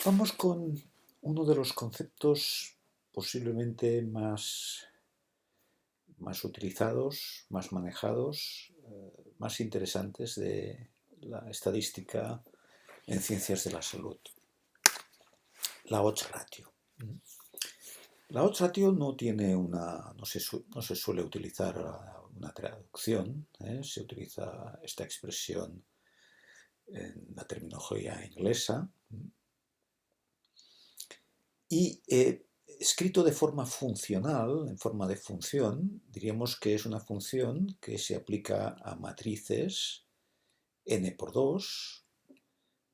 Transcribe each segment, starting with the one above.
Vamos con uno de los conceptos posiblemente más utilizados, más manejados, más interesantes de la estadística en ciencias de la salud, la odds ratio. La odds ratio no tiene no se suele utilizar una traducción, se utiliza esta expresión en la terminología inglesa, y escrito de forma funcional, en forma de función, diríamos que es una función que se aplica a matrices n por 2,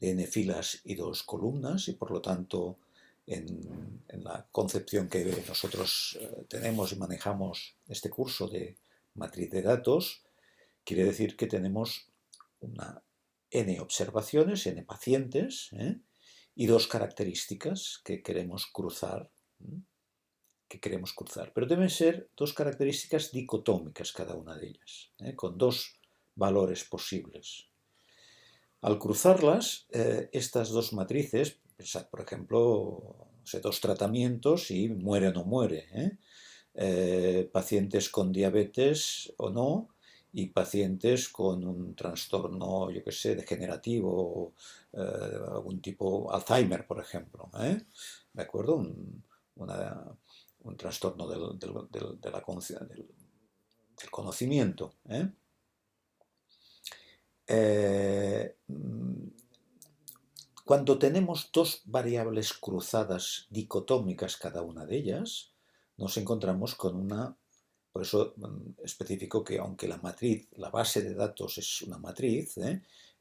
de n filas y 2 columnas, y por lo tanto en la concepción que nosotros tenemos y manejamos este curso de matriz de datos, quiere decir que tenemos una n observaciones, n pacientes, y dos características que queremos cruzar, pero deben ser dos características dicotómicas cada una de ellas, con dos valores posibles. Al cruzarlas, estas dos matrices, pensad, por ejemplo, dos tratamientos y muere o no muere, pacientes con diabetes o no, y pacientes con un trastorno, yo que sé, degenerativo, algún tipo Alzheimer, por ejemplo, ¿de acuerdo? Un trastorno del conocimiento. Cuando tenemos dos variables cruzadas dicotómicas cada una de ellas, nos encontramos con una. Por eso especifico que aunque la matriz, la base de datos es una matriz,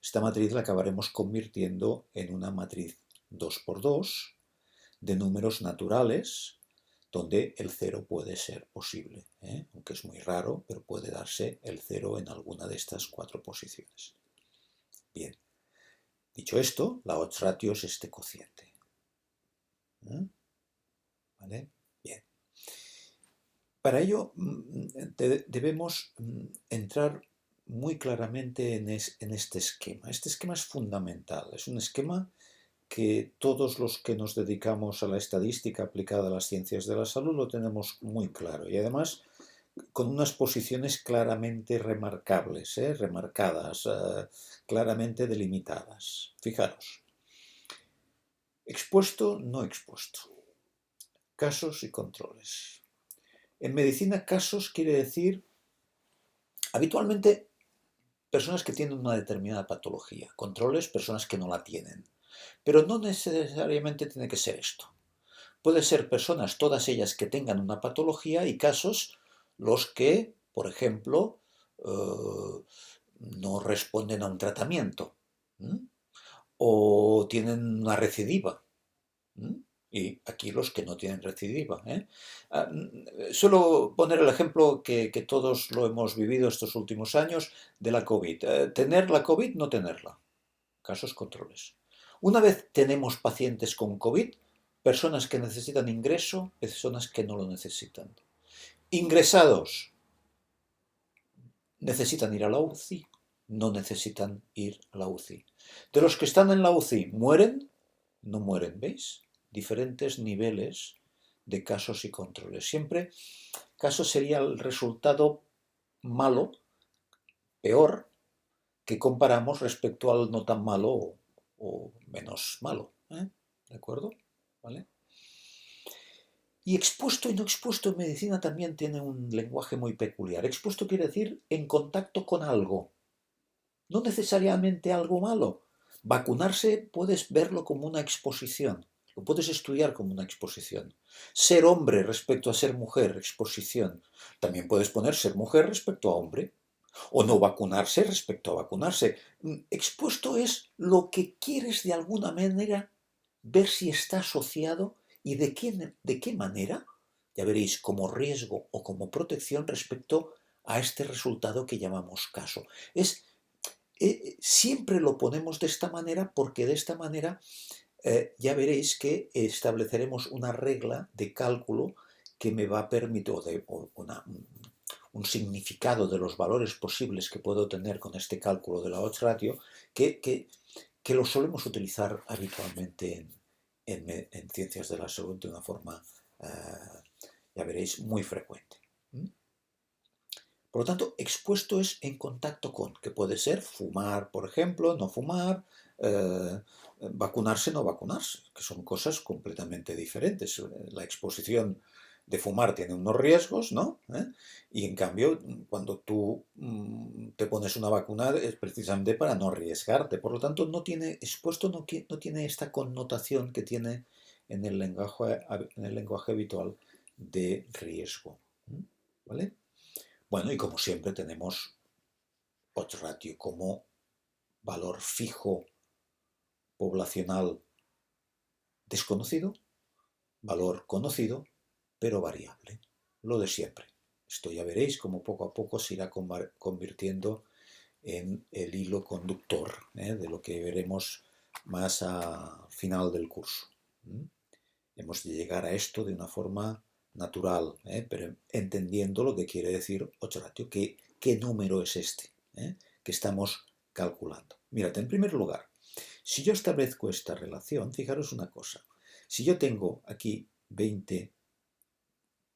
esta matriz la acabaremos convirtiendo en una matriz 2 por 2 de números naturales, donde el 0 puede ser posible, aunque es muy raro, pero puede darse el 0 en alguna de estas cuatro posiciones. Bien, dicho esto, la odds ratio es este cociente. ¿Vale? Bien. Para ello debemos entrar muy claramente en este esquema. Este esquema es fundamental, es un esquema que todos los que nos dedicamos a la estadística aplicada a las ciencias de la salud lo tenemos muy claro, y además con unas posiciones claramente remarcables, remarcadas, claramente delimitadas. Fijaros, expuesto, no expuesto, casos y controles. En medicina, casos quiere decir habitualmente personas que tienen una determinada patología, controles, personas que no la tienen. Pero no necesariamente tiene que ser esto. Puede ser personas, todas ellas que tengan una patología, y casos los que, por ejemplo, no responden a un tratamiento, o tienen una recidiva. Y aquí los que no tienen recidiva. Suelo poner el ejemplo que todos lo hemos vivido estos últimos años de la COVID. Tener la COVID, no tenerla. Casos controles. Una vez tenemos pacientes con COVID, personas que necesitan ingreso, personas que no lo necesitan. Ingresados, necesitan ir a la UCI, no necesitan ir a la UCI. De los que están en la UCI, ¿mueren? No mueren, ¿veis? Diferentes niveles de casos y controles. Siempre caso sería el resultado malo, peor, que comparamos respecto al no tan malo o menos malo. ¿De acuerdo? ¿Vale? Y expuesto y no expuesto en medicina también tiene un lenguaje muy peculiar. Expuesto quiere decir en contacto con algo, no necesariamente algo malo. Vacunarse puedes verlo como una exposición, lo puedes estudiar como una exposición. Ser hombre respecto a ser mujer, exposición. También puedes poner ser mujer respecto a hombre. O no vacunarse respecto a vacunarse. Expuesto es lo que quieres de alguna manera ver si está asociado y de qué manera, ya veréis, como riesgo o como protección respecto a este resultado que llamamos caso. Siempre lo ponemos de esta manera porque de esta manera ya veréis que estableceremos una regla de cálculo que me va a permitir, un significado de los valores posibles que puedo tener con este cálculo de la odds ratio, que lo solemos utilizar habitualmente en ciencias de la salud de una forma, ya veréis, muy frecuente. Por lo tanto, expuesto es en contacto con, que puede ser fumar, por ejemplo, no fumar, vacunarse, no vacunarse, que son cosas completamente diferentes. La exposición de fumar tiene unos riesgos, ¿no? Y en cambio, cuando tú te pones una vacuna es precisamente para no arriesgarte. Por lo tanto, expuesto no tiene esta connotación que tiene en el lenguaje habitual de riesgo. ¿Vale? Bueno, y como siempre tenemos odds ratio como valor fijo poblacional desconocido, valor conocido, pero variable. Lo de siempre. Esto ya veréis cómo poco a poco se irá convirtiendo en el hilo conductor de lo que veremos más al final del curso. Hemos de llegar a esto de una forma natural, pero entendiendo lo que quiere decir odds ratio, qué número es este que estamos calculando. Mirad, en primer lugar, si yo establezco esta relación, fijaros una cosa, si yo tengo aquí 20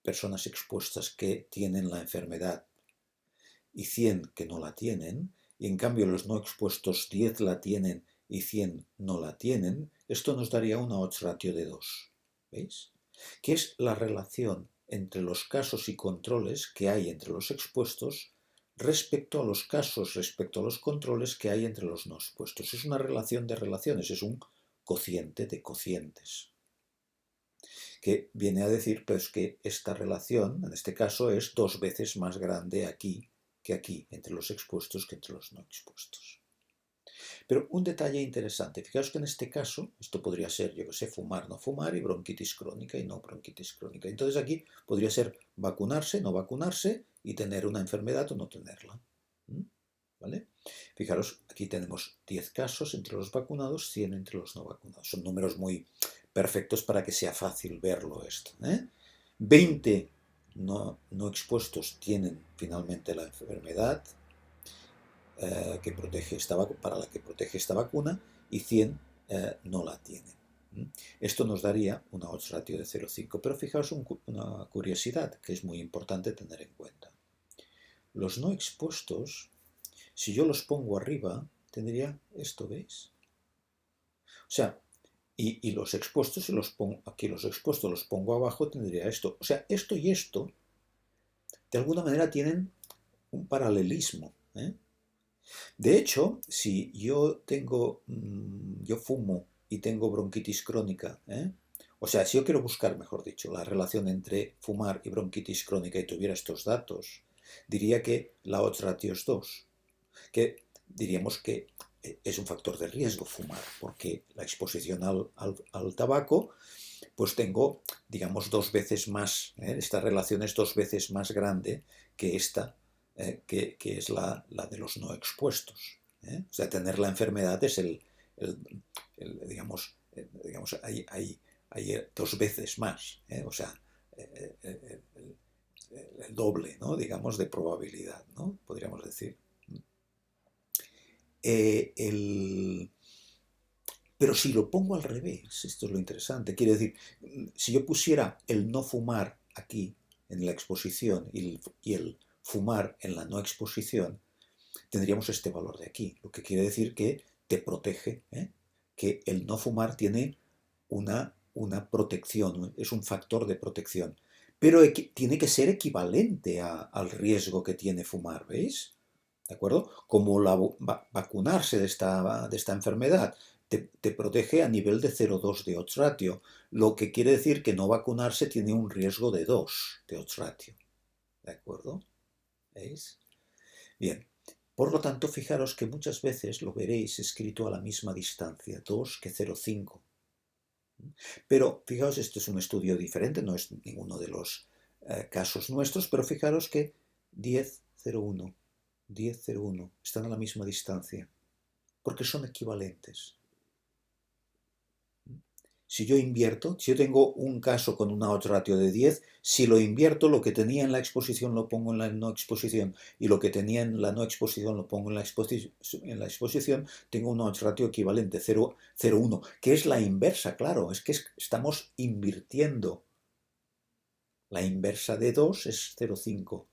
personas expuestas que tienen la enfermedad y 100 que no la tienen, y en cambio los no expuestos 10 la tienen y 100 no la tienen, esto nos daría una odds ratio de 2. ¿Veis? Que es la relación entre los casos y controles que hay entre los expuestos respecto a los casos, respecto a los controles que hay entre los no expuestos. Es una relación de relaciones, es un cociente de cocientes. Que viene a decir pues, que esta relación, en este caso, es 2 veces más grande aquí que aquí, entre los expuestos que entre los no expuestos. Pero un detalle interesante, fijaos que en este caso, esto podría ser, yo que sé, fumar, no fumar, y bronquitis crónica y no bronquitis crónica. Entonces aquí podría ser vacunarse, no vacunarse, y tener una enfermedad o no tenerla. ¿Vale? Fijaros, aquí tenemos 10 casos entre los vacunados, 100 entre los no vacunados. Son números muy perfectos para que sea fácil verlo esto. 20 no expuestos tienen finalmente la enfermedad, para la que protege esta vacuna, y 100 no la tienen. Esto nos daría una odds ratio de 0,5. Pero fijaos una curiosidad que es muy importante tener en cuenta. Los no expuestos, si yo los pongo arriba, tendría esto, ¿veis? O sea, y los expuestos, si los pongo aquí, los expuestos los pongo abajo, tendría esto. O sea, esto y esto, de alguna manera, tienen un paralelismo. De hecho, si yo yo fumo y tengo bronquitis crónica, o sea, si yo quiero buscar, mejor dicho, la relación entre fumar y bronquitis crónica y tuviera estos datos, diría que la odds ratio es 2, que diríamos que es un factor de riesgo fumar, porque la exposición al tabaco, pues tengo, digamos, 2 veces más, esta relación es 2 veces más grande que esta, que es la de los no expuestos. O sea, tener la enfermedad es digamos, hay 2 veces más, o sea, el doble, ¿no? Digamos, de probabilidad, ¿no? Podríamos decir. Pero si lo pongo al revés, esto es lo interesante, quiere decir, si yo pusiera el no fumar aquí en la exposición y el fumar en la no exposición, tendríamos este valor de aquí, lo que quiere decir que te protege, que el no fumar tiene una protección, es un factor de protección, pero tiene que ser equivalente al riesgo que tiene fumar, ¿veis? ¿De acuerdo? Como vacunarse de esta enfermedad te protege a nivel de 0,2 de odds ratio, lo que quiere decir que no vacunarse tiene un riesgo de 2 de odds ratio. ¿De acuerdo? ¿Veis? Bien. Por lo tanto, fijaros que muchas veces lo veréis escrito a la misma distancia, 2 que 0,5. Pero fijaos, esto es un estudio diferente, no es ninguno de los casos nuestros, pero fijaros que 10,01, 10,01 están a la misma distancia, porque son equivalentes. Si yo invierto, si yo tengo un caso con una odds ratio de 10, si lo invierto, lo que tenía en la exposición lo pongo en la no exposición y lo que tenía en la no exposición lo pongo en la exposición, tengo una odds ratio equivalente 0,1, que es la inversa, claro, es que estamos invirtiendo. La inversa de 2 es 0,5,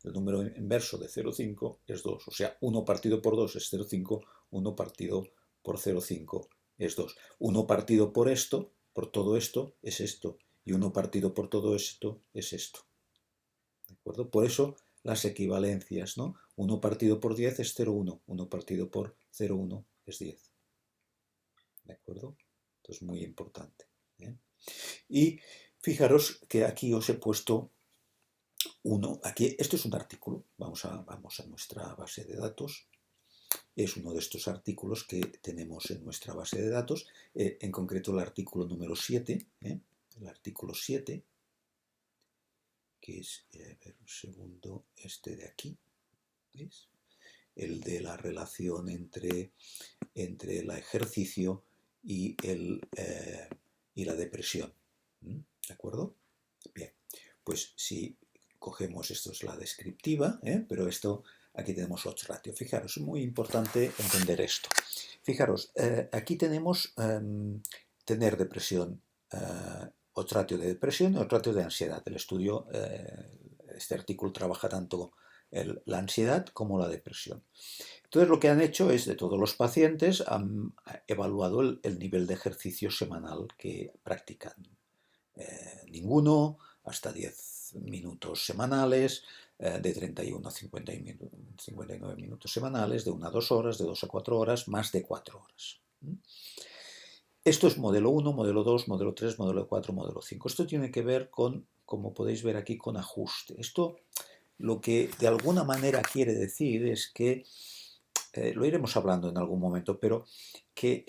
el número inverso de 0,5 es 2, o sea, 1 partido por 2 es 0,5, 1 partido por 0,5 es 2. 1 partido por esto, por todo esto, es esto, y 1 partido por todo esto es esto. ¿De acuerdo? Por eso las equivalencias, ¿no? 1 partido por 10 es 0,1, 1 partido por 0,1 es 10. ¿De acuerdo? Esto es muy importante. ¿Eh? Y fijaros que aquí os he puesto aquí, esto es un artículo, vamos a nuestra base de datos, es uno de estos artículos que tenemos en nuestra base de datos, en concreto el artículo número 7, el artículo 7, que es, a ver un segundo, este de aquí, ¿veis? El de la relación entre el ejercicio y la depresión, ¿de acuerdo? Bien, pues si cogemos, esto es la descriptiva, pero esto, aquí tenemos odds ratio. Fijaros, es muy importante entender esto. Fijaros, aquí tenemos tener depresión, odds ratio de depresión y odds ratio de ansiedad. El estudio, este artículo trabaja tanto la ansiedad como la depresión. Entonces lo que han hecho es, de todos los pacientes, han evaluado el nivel de ejercicio semanal que practican. Ninguno, hasta 10 minutos semanales, de 31 a 59 minutos semanales, de 1 a 2 horas, de 2 a 4 horas, más de 4 horas. Esto es modelo 1, modelo 2, modelo 3, modelo 4, modelo 5. Esto tiene que ver con, como podéis ver aquí, con ajuste. Esto lo que de alguna manera quiere decir es que, lo iremos hablando en algún momento, pero que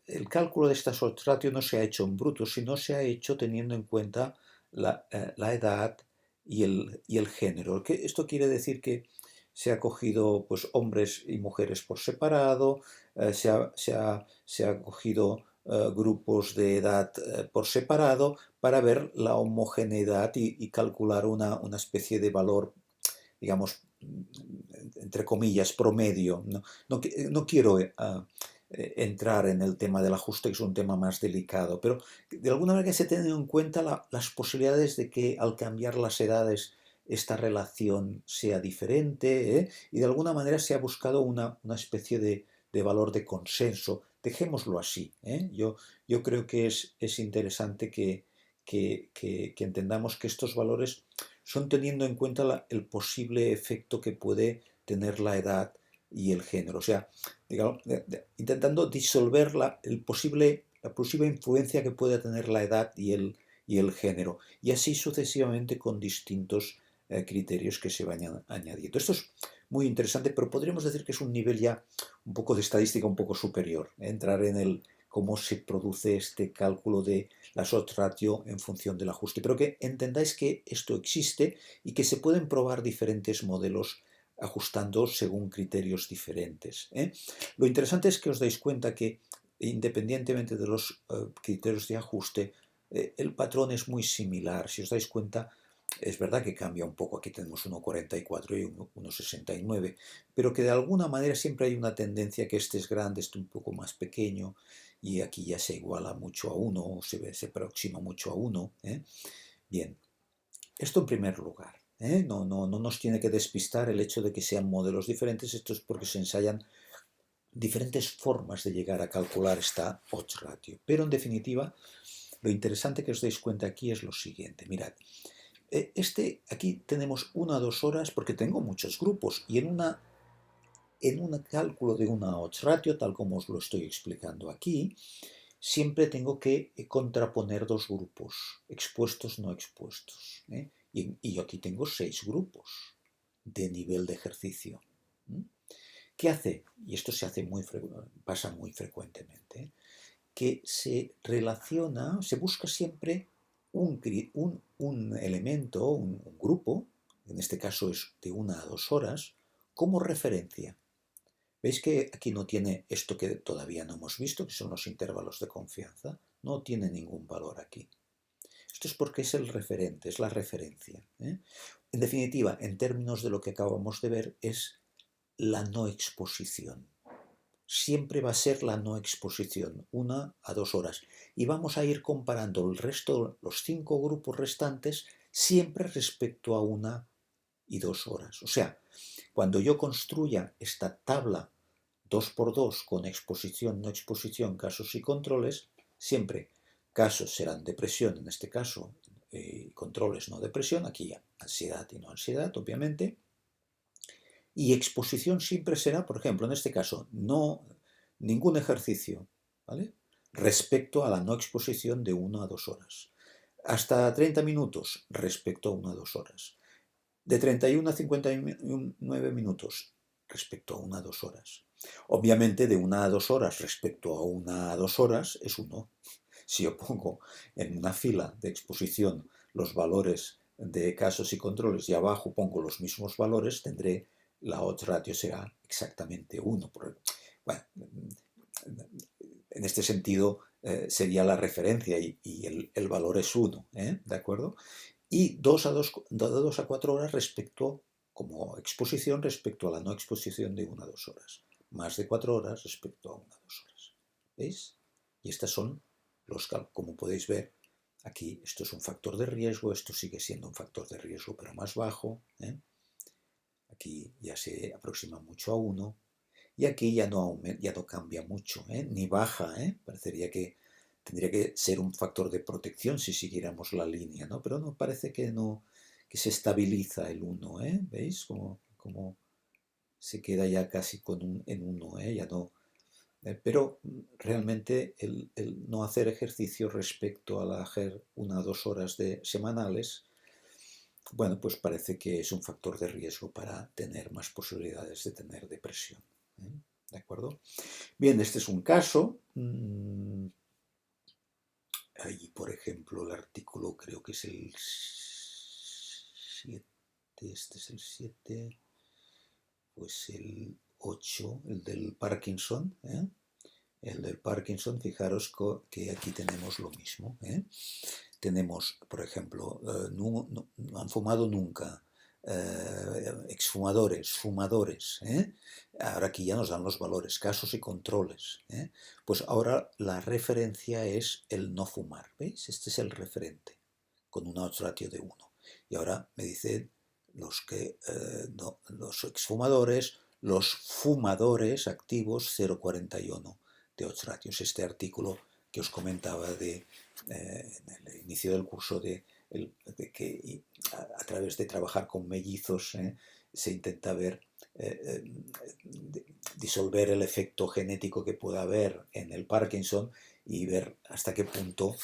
el cálculo de estas odds ratio no se ha hecho en bruto, sino se ha hecho teniendo en cuenta la edad y el género. Esto quiere decir que se ha cogido pues, hombres y mujeres por separado, se ha cogido grupos de edad por separado para ver la homogeneidad y calcular una especie de valor, digamos, entre comillas, promedio. No quiero entrar en el tema del ajuste, que es un tema más delicado, pero de alguna manera que se tenga en cuenta las posibilidades de que al cambiar las edades esta relación sea diferente, y de alguna manera se ha buscado una especie de valor de consenso. Dejémoslo así. Yo creo que es interesante que entendamos que estos valores son teniendo en cuenta el posible efecto que puede tener la edad y el género. O sea, digamos, intentando disolver la posible influencia que puede tener la edad y el género. Y así sucesivamente con distintos criterios que se vayan añadiendo. Esto es muy interesante, pero podríamos decir que es un nivel ya un poco de estadística un poco superior. Entrar en cómo se produce este cálculo de las odds ratio en función del ajuste, pero que entendáis que esto existe y que se pueden probar diferentes modelos ajustando según criterios diferentes. Lo interesante es que os dais cuenta que independientemente de los criterios de ajuste, el patrón es muy similar. Si os dais cuenta, es verdad que cambia un poco, aquí tenemos 1,44 y 1,69, pero que de alguna manera siempre hay una tendencia que este es grande, este un poco más pequeño, y aquí ya se iguala mucho a 1, o se aproxima mucho a 1. Bien, esto en primer lugar. No nos tiene que despistar el hecho de que sean modelos diferentes, esto es porque se ensayan diferentes formas de llegar a calcular esta odds ratio. Pero en definitiva, lo interesante que os dais cuenta aquí es lo siguiente. Mirad, aquí tenemos 1 a 2 horas porque tengo muchos grupos y en un cálculo de una odds ratio, tal como os lo estoy explicando aquí, siempre tengo que contraponer dos grupos, expuestos, no expuestos. Y yo aquí tengo 6 grupos de nivel de ejercicio. ¿Qué hace? Y esto pasa muy frecuentemente, que se relaciona, se busca siempre un elemento, un grupo, en este caso es de 1 a 2 horas, como referencia. ¿Veis que aquí no tiene esto que todavía no hemos visto, que son los intervalos de confianza? no tiene ningún valor aquí. Esto es porque es el referente, es la referencia. En definitiva, en términos de lo que acabamos de ver, es la no exposición. Siempre va a ser la no exposición, 1 a 2 horas. Y vamos a ir comparando el resto, los 5 grupos restantes, siempre respecto a 1 y 2 horas. O sea, cuando yo construya esta tabla 2x2 con exposición, no exposición, casos y controles, siempre casos serán depresión, en este caso, controles no depresión, aquí ansiedad y no ansiedad, obviamente, y exposición siempre será, por ejemplo, en este caso, no ningún ejercicio, ¿vale? Respecto a la no exposición de 1 a 2 horas. Hasta 30 minutos respecto a 1 a 2 horas. De 31 a 59 minutos respecto a 1 a 2 horas. Obviamente de 1 a 2 horas respecto a 1 a 2 horas es 1. Si yo pongo en una fila de exposición los valores de casos y controles y abajo pongo los mismos valores, tendré la odds ratio será exactamente 1. Bueno, en este sentido sería la referencia y el valor es 1, ¿de acuerdo? Y 2 a 4 horas respecto, como exposición respecto a la no exposición de 1 a 2 horas. Más de 4 horas respecto a 1 a 2 horas. ¿Veis? Y estas son los cálculos. Como podéis ver, aquí esto es un factor de riesgo, esto sigue siendo un factor de riesgo pero más bajo. Aquí ya se aproxima mucho a 1. Y aquí ya no cambia mucho, ni baja. Parecería que tendría que ser un factor de protección si siguiéramos la línea, ¿no? Pero no, parece que no, que se estabiliza el 1, ¿veis? Como se queda ya casi en 1, ya no. Pero realmente el no hacer ejercicio respecto al hacer 1 a 2 horas semanales, bueno, pues parece que es un factor de riesgo para tener más posibilidades de tener depresión. ¿De acuerdo? Bien, este es un caso. Ahí, por ejemplo, el artículo creo que es el 7, este es el 7, pues el 8, el del Parkinson. El del Parkinson, fijaros que aquí tenemos lo mismo. Tenemos, por ejemplo, no han fumado nunca, exfumadores, fumadores. Ahora aquí ya nos dan los valores, casos y controles. Pues ahora la referencia es el no fumar. ¿Veis? Este es el referente, con una odds ratio de 1. Y ahora me dicen los exfumadores, los fumadores activos 0,41 de odds ratios. Este artículo que os comentaba en el inicio del curso de que a través de trabajar con mellizos se intenta ver disolver el efecto genético que pueda haber en el Parkinson y ver hasta qué punto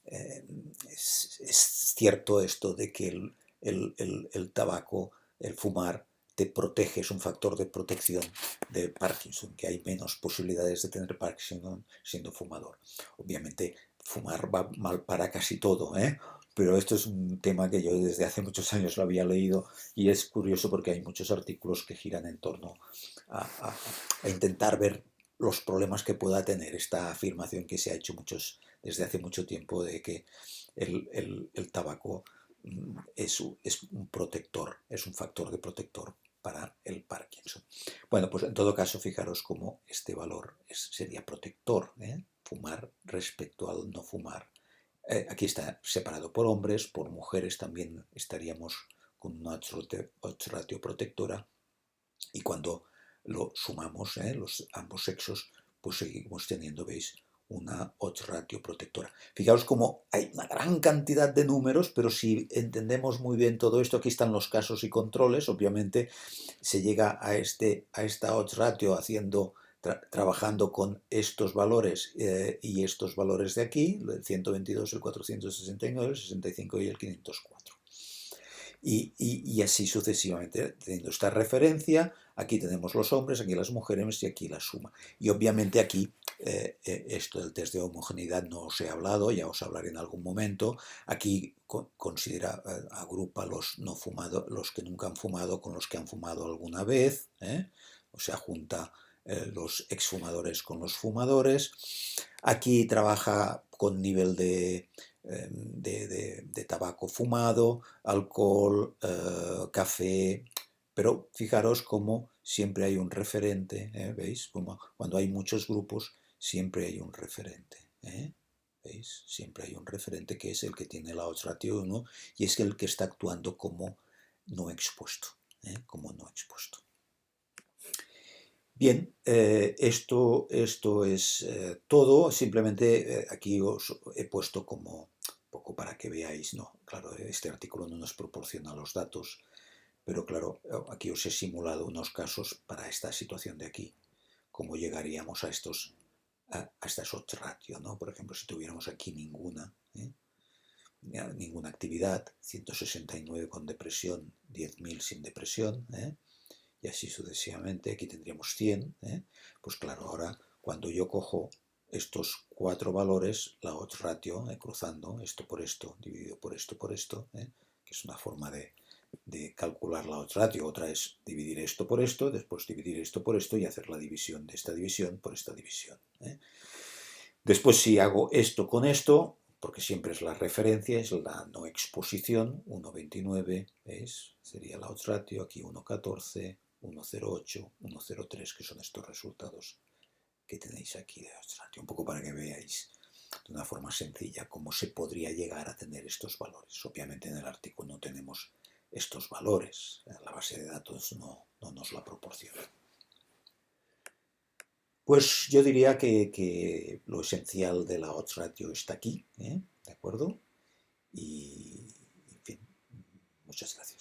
es cierto esto de que el tabaco, el fumar, te protege, es un factor de protección de Parkinson, que hay menos posibilidades de tener Parkinson siendo fumador. Obviamente, fumar va mal para casi todo, pero esto es un tema que yo desde hace muchos años lo había leído y es curioso porque hay muchos artículos que giran en torno a intentar ver los problemas que pueda tener esta afirmación que se ha hecho desde hace mucho tiempo de que el tabaco es un protector, es un factor de protector para el Parkinson. Bueno, pues en todo caso, fijaros cómo este valor sería protector, fumar respecto al no fumar. Aquí está separado por hombres, por mujeres también estaríamos con una odds ratio protectora y cuando lo sumamos, ambos sexos, pues seguimos teniendo, veis, una odds ratio protectora. Fijaos cómo hay una gran cantidad de números, pero si entendemos muy bien todo esto, aquí están los casos y controles, obviamente se llega a esta odds ratio trabajando con estos valores y estos valores de aquí, el 122, el 469, el 65 y el 504. Y así sucesivamente, teniendo esta referencia, aquí tenemos los hombres, aquí las mujeres y aquí la suma. Y obviamente aquí, esto del test de homogeneidad no os he hablado, ya os hablaré en algún momento. Aquí agrupa los no fumados, los que nunca han fumado con los que han fumado alguna vez, o sea, junta los exfumadores con los fumadores. Aquí trabaja con nivel de tabaco fumado, alcohol, café, pero fijaros cómo siempre hay un referente, ¿veis? Como cuando hay muchos grupos, siempre hay un referente, ¿veis? Siempre hay un referente que es el que tiene la odds ratio 1 y es el que está actuando como no expuesto, como no expuesto. Bien, esto es todo. Simplemente aquí os he puesto como un poco para que veáis, ¿no? Claro, este artículo no nos proporciona los datos, pero claro, aquí os he simulado unos casos para esta situación de aquí, cómo llegaríamos a estas odds ratio, ¿no? Por ejemplo, si tuviéramos aquí ninguna actividad, 169 con depresión, 10.000 sin depresión, y así sucesivamente, aquí tendríamos 100, pues claro, ahora cuando yo cojo estos 4 valores, la odds ratio, cruzando esto por esto, dividido por esto, que es una forma de calcular la odds ratio, otra es dividir esto por esto, después dividir esto por esto y hacer la división de esta división por esta división. Después si hago esto con esto, porque siempre es la referencia, es la no exposición, 1,29, ¿veis? Sería la odds ratio, aquí 1,14, 1,08, 1,03, que son estos resultados que tenéis aquí de odds ratio, un poco para que veáis de una forma sencilla cómo se podría llegar a tener estos valores. Obviamente en el artículo no tenemos estos valores, la base de datos no nos la proporciona. Pues yo diría que lo esencial de la odds ratio está aquí, ¿de acuerdo? Y, en fin, muchas gracias.